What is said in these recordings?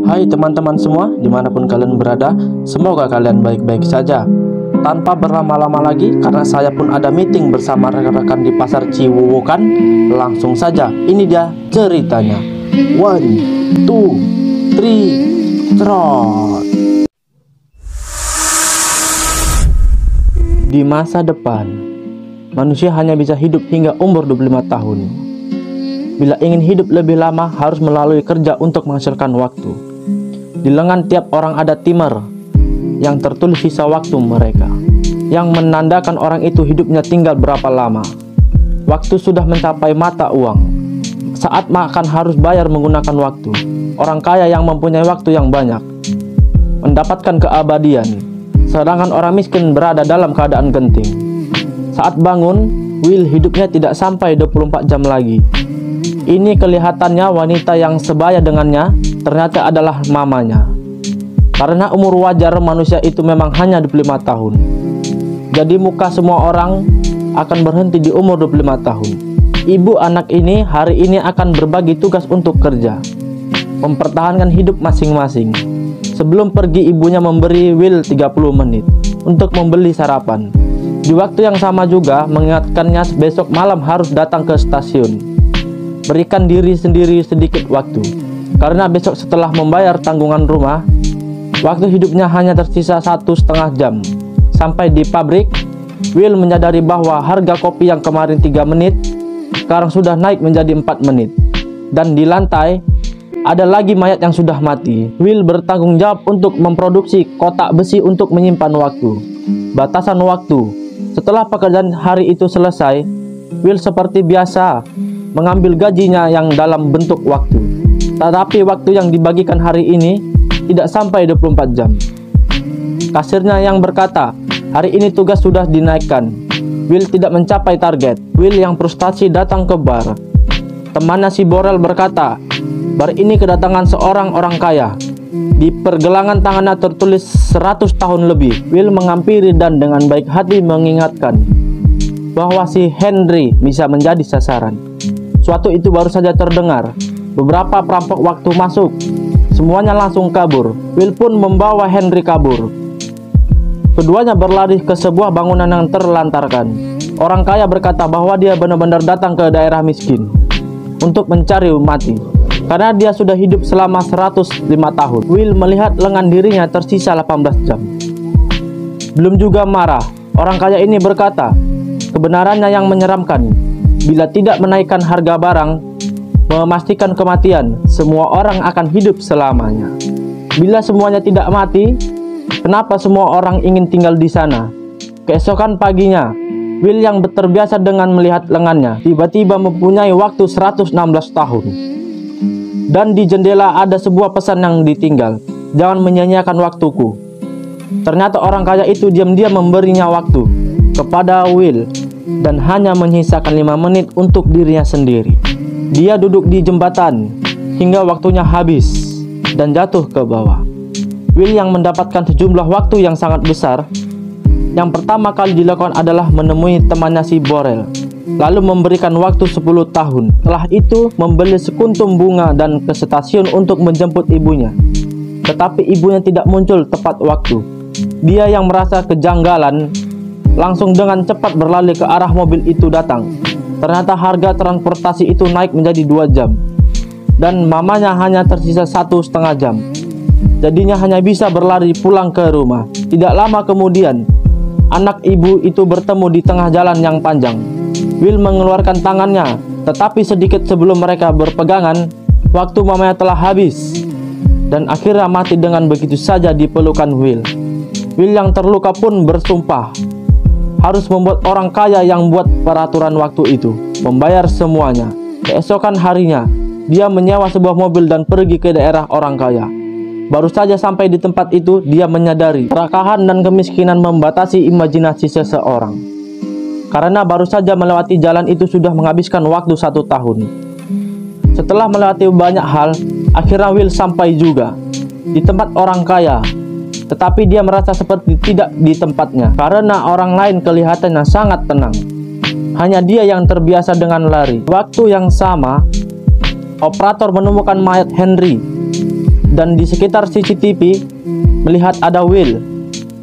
Hai teman-teman semua, dimanapun kalian berada, semoga kalian baik-baik saja. Tanpa berlama-lama lagi, karena saya pun ada meeting bersama rekan-rekan di pasar Ciwuwukan, langsung saja, ini dia ceritanya. 1, 2, 3, trot. Di masa depan, manusia hanya bisa hidup hingga umur 25 tahun. Bila ingin hidup lebih lama, harus melalui kerja untuk menghasilkan waktu. Di lengan tiap orang ada timer yang tertulis sisa waktu mereka, yang menandakan orang itu hidupnya tinggal berapa lama. Waktu sudah mencapai mata uang. Saat makan harus bayar menggunakan waktu. Orang kaya yang mempunyai waktu yang banyak mendapatkan keabadian, sedangkan orang miskin berada dalam keadaan genting. Saat bangun, Will hidupnya tidak sampai 24 jam lagi. Ini kelihatannya wanita yang sebaya dengannya ternyata adalah mamanya. Karena umur wajar manusia itu memang hanya 25 tahun. Jadi muka semua orang akan berhenti di umur 25 tahun. Ibu anak ini hari ini akan berbagi tugas untuk kerja, mempertahankan hidup masing-masing. Sebelum pergi, ibunya memberi Will 30 menit untuk membeli sarapan. Di waktu yang sama juga mengingatkannya besok malam harus datang ke stasiun. Berikan diri sendiri sedikit waktu, karena besok setelah membayar tanggungan rumah, waktu hidupnya hanya tersisa 1,5 jam. Sampai di pabrik, Will menyadari bahwa harga kopi yang kemarin 3 menit, sekarang sudah naik menjadi 4 menit. Dan di lantai, ada lagi mayat yang sudah mati. Will bertanggung jawab untuk memproduksi kotak besi untuk menyimpan waktu. Batasan waktu. Setelah pekerjaan hari itu selesai, Will seperti biasa mengambil gajinya yang dalam bentuk waktu. Tetapi waktu yang dibagikan hari ini tidak sampai 24 jam. Kasirnya yang berkata, hari ini tugas sudah dinaikkan. Will tidak mencapai target. Will yang frustasi datang ke bar. Temannya si Borel berkata, bar ini kedatangan seorang orang kaya. Di pergelangan tangannya tertulis 100 tahun lebih. Will menghampiri dan dengan baik hati mengingatkan bahwa si Henry bisa menjadi sasaran. Suatu itu baru saja terdengar. Beberapa perampok waktu masuk. Semuanya langsung kabur. Will pun membawa Henry kabur. Keduanya berlari ke sebuah bangunan yang terlantarkan. Orang kaya berkata bahwa dia benar-benar datang ke daerah miskin untuk mencari mati, karena dia sudah hidup selama 105 tahun. Will melihat lengan dirinya tersisa 18 jam. Belum juga marah, orang kaya ini berkata, kebenarannya yang menyeramkan. Bila tidak menaikkan harga barang, memastikan kematian, semua orang akan hidup selamanya. Bila semuanya tidak mati, kenapa semua orang ingin tinggal di sana? Keesokan paginya, Will yang terbiasa dengan melihat lengannya, tiba-tiba mempunyai waktu 116 tahun. Dan di jendela ada sebuah pesan yang ditinggal, jangan menyia-nyiakan waktuku. Ternyata orang kaya itu diam-diam memberinya waktu kepada Will, dan hanya menyisakan 5 menit untuk dirinya sendiri. Dia duduk di jembatan hingga waktunya habis dan jatuh ke bawah. Will yang mendapatkan sejumlah waktu yang sangat besar. Yang pertama kali dilakukan adalah menemui temannya si Borel, lalu memberikan waktu 10 tahun. Setelah itu membeli sekuntum bunga dan ke stasiun untuk menjemput ibunya. Tetapi ibunya tidak muncul tepat waktu. Dia yang merasa kejanggalan langsung dengan cepat berlari ke arah mobil itu datang. Ternyata harga transportasi itu naik menjadi 2 jam. Dan mamanya hanya tersisa 1,5 jam. Jadinya hanya bisa berlari pulang ke rumah. Tidak lama kemudian, anak ibu itu bertemu di tengah jalan yang panjang. Will mengeluarkan tangannya, tetapi sedikit sebelum mereka berpegangan, waktu mamanya telah habis. Dan akhirnya mati dengan begitu saja di pelukan Will. Will yang terluka pun bersumpah harus membuat orang kaya yang buat peraturan waktu itu membayar semuanya. Keesokan harinya, dia menyewa sebuah mobil dan pergi ke daerah orang kaya. Baru saja sampai di tempat itu, dia menyadari kerakahan dan kemiskinan membatasi imajinasi seseorang. Karena baru saja melewati jalan itu sudah menghabiskan waktu 1 tahun. Setelah melewati banyak hal, akhirnya Will sampai juga di tempat orang kaya. Tetapi dia merasa seperti tidak di tempatnya, karena orang lain kelihatannya sangat tenang. Hanya dia yang terbiasa dengan lari. Waktu yang sama, operator menemukan mayat Henry dan di sekitar CCTV melihat ada Will,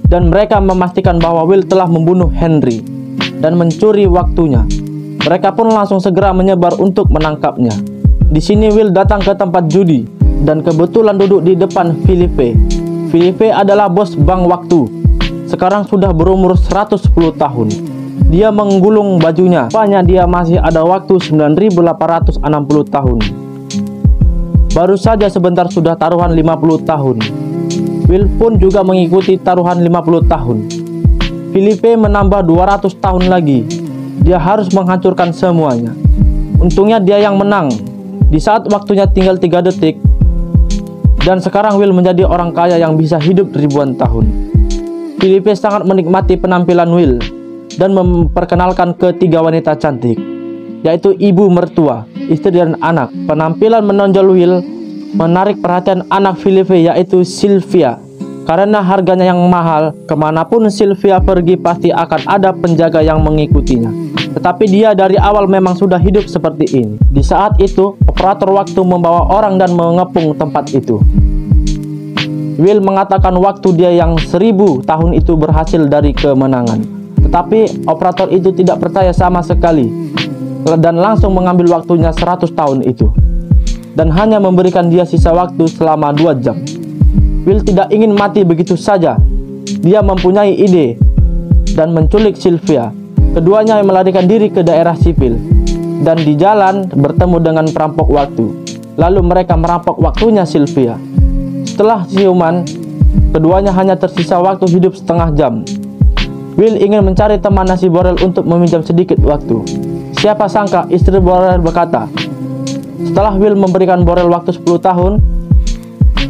dan mereka memastikan bahwa Will telah membunuh Henry dan mencuri waktunya. Mereka pun langsung segera menyebar untuk menangkapnya. Di sini Will datang ke tempat judi dan kebetulan duduk di depan Philippe. Philippe adalah bos bank waktu. Sekarang sudah berumur 110 tahun. Dia menggulung bajunya. Rupanya dia masih ada waktu 9860 tahun. Baru saja sebentar sudah taruhan 50 tahun. Will pun juga mengikuti taruhan 50 tahun. Philippe menambah 200 tahun lagi. Dia harus menghancurkan semuanya. Untungnya dia yang menang. Di saat waktunya tinggal 3 detik. Dan sekarang Will menjadi orang kaya yang bisa hidup ribuan tahun. Philippe sangat menikmati penampilan Will dan memperkenalkan ketiga wanita cantik, yaitu ibu mertua, istri dan anak. Penampilan menonjol Will menarik perhatian anak Philippe, yaitu Sylvia. Karena harganya yang mahal, kemanapun Sylvia pergi pasti akan ada penjaga yang mengikutinya. Tetapi dia dari awal memang sudah hidup seperti ini. Di saat itu, operator waktu membawa orang dan mengepung tempat itu. Will mengatakan waktu dia yang 1000 tahun itu berhasil dari kemenangan. Tetapi operator itu tidak percaya sama sekali dan langsung mengambil waktunya 100 tahun itu dan hanya memberikan dia sisa waktu selama 2 jam. Will tidak ingin mati begitu saja. Dia mempunyai ide dan menculik Sylvia. Keduanya melarikan diri ke daerah sipil dan di jalan bertemu dengan perampok waktu. Lalu mereka merampok waktunya Sylvia. Setelah siuman, keduanya hanya tersisa waktu hidup setengah jam. Will ingin mencari teman nasi Borel untuk meminjam sedikit waktu. Siapa sangka istri Borel berkata, setelah Will memberikan Borel waktu 10 tahun,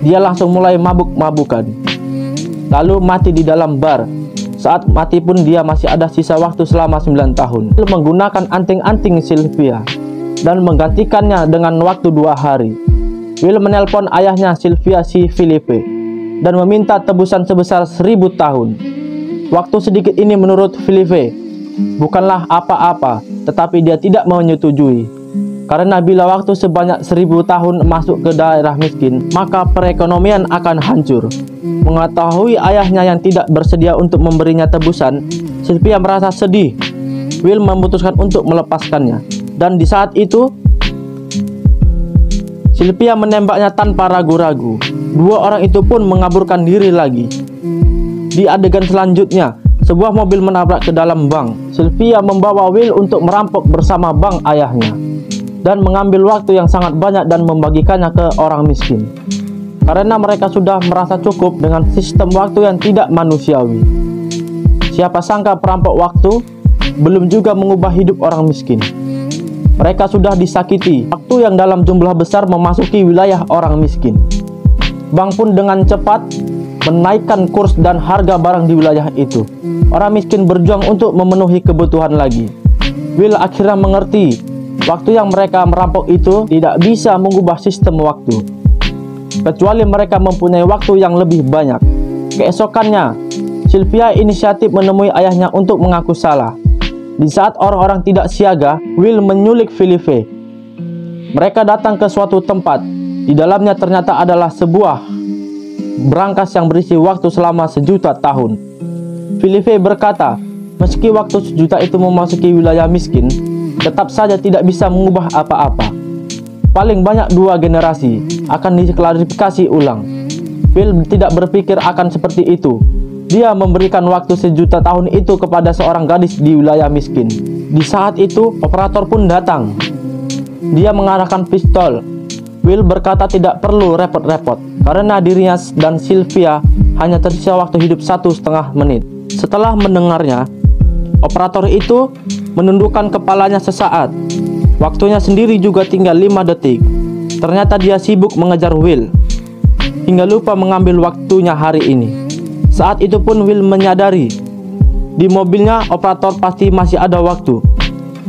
dia langsung mulai mabuk-mabukan, lalu mati di dalam bar. Saat mati pun dia masih ada sisa waktu selama 9 tahun. Will menggunakan anting-anting Sylvia dan menggantikannya dengan waktu 2 hari. Will menelpon ayahnya Sylvia, si Philippe, dan meminta tebusan sebesar 1000 tahun. Waktu sedikit ini menurut Philippe bukanlah apa-apa, tetapi dia tidak menyetujui. Karena bila waktu sebanyak 1000 tahun masuk ke daerah miskin, maka perekonomian akan hancur. Mengetahui ayahnya yang tidak bersedia untuk memberinya tebusan, Sylvia merasa sedih. Will memutuskan untuk melepaskannya. Dan di saat itu, Sylvia menembaknya tanpa ragu-ragu. 2 orang itu pun mengaburkan diri lagi. Di adegan selanjutnya, sebuah mobil menabrak ke dalam bank. Sylvia membawa Will untuk merampok bersama bank ayahnya dan mengambil waktu yang sangat banyak dan membagikannya ke orang miskin. Karena mereka sudah merasa cukup dengan sistem waktu yang tidak manusiawi. Siapa sangka perampok waktu belum juga mengubah hidup orang miskin. Mereka sudah disakiti. Waktu yang dalam jumlah besar memasuki wilayah orang miskin. Bank pun dengan cepat menaikkan kurs dan harga barang di wilayah itu. Orang miskin berjuang untuk memenuhi kebutuhan lagi. Will akhirnya mengerti waktu yang mereka merampok itu tidak bisa mengubah sistem waktu, kecuali mereka mempunyai waktu yang lebih banyak. Keesokannya, Sylvia inisiatif menemui ayahnya untuk mengaku salah. Di saat orang-orang tidak siaga, Will menyulik Philippe. Mereka datang ke suatu tempat. Di dalamnya ternyata adalah sebuah berangkas yang berisi waktu selama 1.000.000 tahun. Philippe berkata, meski waktu 1.000.000 itu memasuki wilayah miskin, tetap saja tidak bisa mengubah apa-apa. Paling banyak 2 generasi akan diklarifikasi ulang. Will tidak berpikir akan seperti itu. Dia memberikan waktu 1.000.000 tahun itu kepada seorang gadis di wilayah miskin. Di saat itu, operator pun datang. Dia mengarahkan pistol. Will berkata tidak perlu repot-repot, karena dirinya dan Sylvia hanya tersisa waktu hidup 1,5 menit. Setelah mendengarnya, operator itu menundukkan kepalanya sesaat. Waktunya sendiri juga tinggal 5 detik. Ternyata dia sibuk mengejar Will, hingga lupa mengambil waktunya hari ini. Saat itu pun Will menyadari, di mobilnya operator pasti masih ada waktu.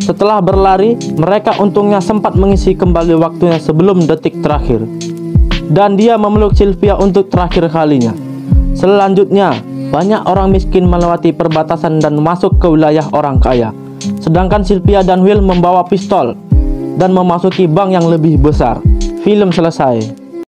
Setelah berlari, mereka untungnya sempat mengisi kembali waktunya sebelum detik terakhir. Dan dia memeluk Sylvia untuk terakhir kalinya. Selanjutnya, banyak orang miskin melewati perbatasan dan masuk ke wilayah orang kaya. Sedangkan Sylvia dan Will membawa pistol dan memasuki bank yang lebih besar. Film selesai.